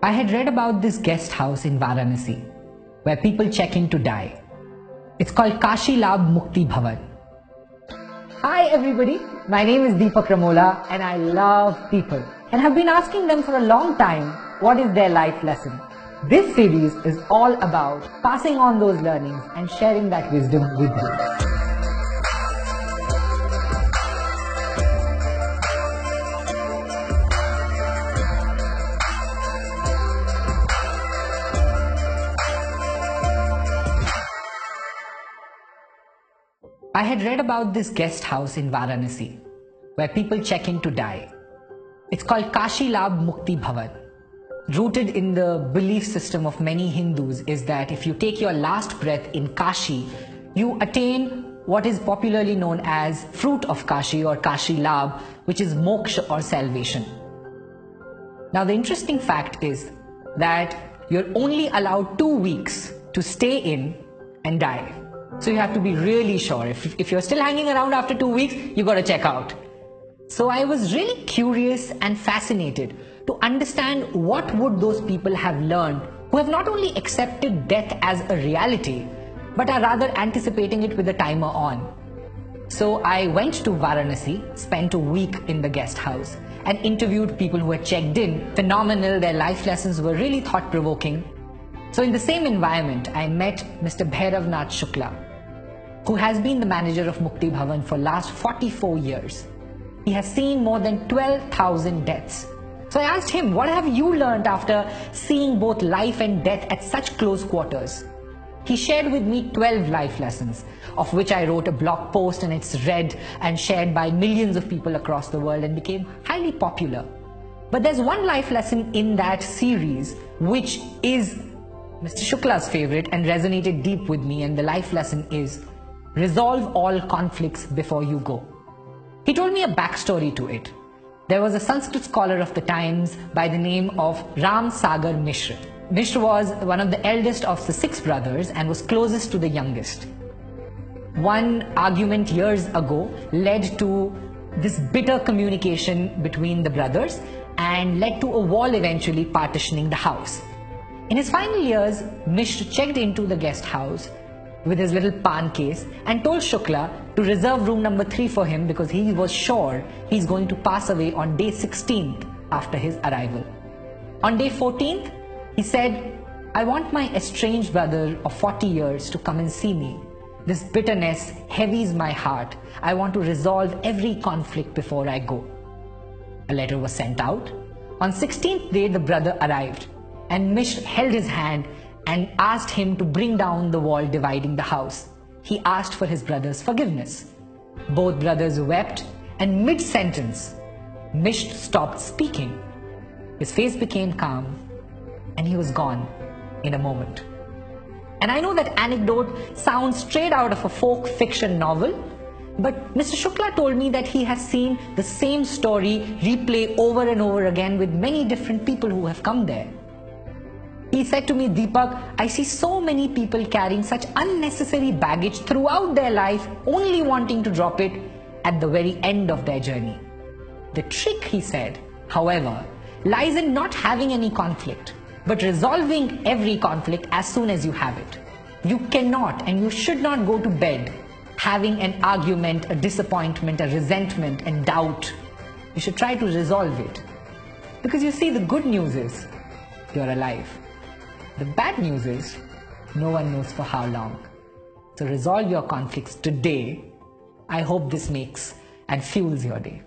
I had read about this guest house in Varanasi where people check in to die. It's called Kashi Labh Mukti Bhavan. Hi everybody, my name is Deepak Ramola and I love people and have been asking them for a long time what is their life lesson. This series is all about passing on those learnings and sharing that wisdom with you. I had read about this guest house in Varanasi where people check in to die. It's called Kashi Labh Mukti Bhavan. Rooted in the belief system of many Hindus is that if you take your last breath in Kashi, you attain what is popularly known as fruit of Kashi or Kashi Labh, which is moksha or salvation. Now the interesting fact is that you're only allowed 2 weeks to stay in and die. So you have to be really sure. If you're still hanging around after 2 weeks, you got to check out. So I was really curious and fascinated to understand what would those people have learned who have not only accepted death as a reality, but are rather anticipating it with the timer on. So I went to Varanasi, spent a week in the guest house and interviewed people who had checked in. Phenomenal, their life lessons were really thought-provoking. So in the same environment, I met Mr. Bhairavnath Shukla, who has been the manager of Mukti Bhavan for last 44 years. He has seen more than 12,000 deaths. So I asked him, what have you learned after seeing both life and death at such close quarters? He shared with me 12 life lessons, of which I wrote a blog post and it's read and shared by millions of people across the world and became highly popular. But there's one life lesson in that series which is Mr. Shukla's favorite and resonated deep with me, and the life lesson is resolve all conflicts before you go. He told me a backstory to it. There was a Sanskrit scholar of the times by the name of Ram Sagar Mishra. Mishra was one of the eldest of the 6 brothers and was closest to the youngest. One argument years ago led to this bitter communication between the brothers and led to a wall eventually partitioning the house. In his final years, Mishra checked into the guest house with his little pan case and told Shukla to reserve room number 3 for him because he was sure he's going to pass away on day 16th after his arrival. On day 14th, he said, I want my estranged brother of 40 years to come and see me. This bitterness heavies my heart. I want to resolve every conflict before I go. A letter was sent out. On 16th day, the brother arrived and Mishra held his hand and asked him to bring down the wall dividing the house. He asked for his brother's forgiveness. Both brothers wept, and mid-sentence, Mishra stopped speaking. His face became calm and he was gone in a moment. And I know that anecdote sounds straight out of a folk fiction novel, but Mr. Shukla told me that he has seen the same story replay over and over again with many different people who have come there. He said to me, Deepak, I see so many people carrying such unnecessary baggage throughout their life, only wanting to drop it at the very end of their journey. The trick, he said, however, lies in not having any conflict, but resolving every conflict as soon as you have it. You cannot and you should not go to bed having an argument, a disappointment, a resentment and doubt. You should try to resolve it. Because you see, the good news is you're alive. The bad news is no one knows for how long. So resolve your conflicts today. I hope this makes and fuels your day.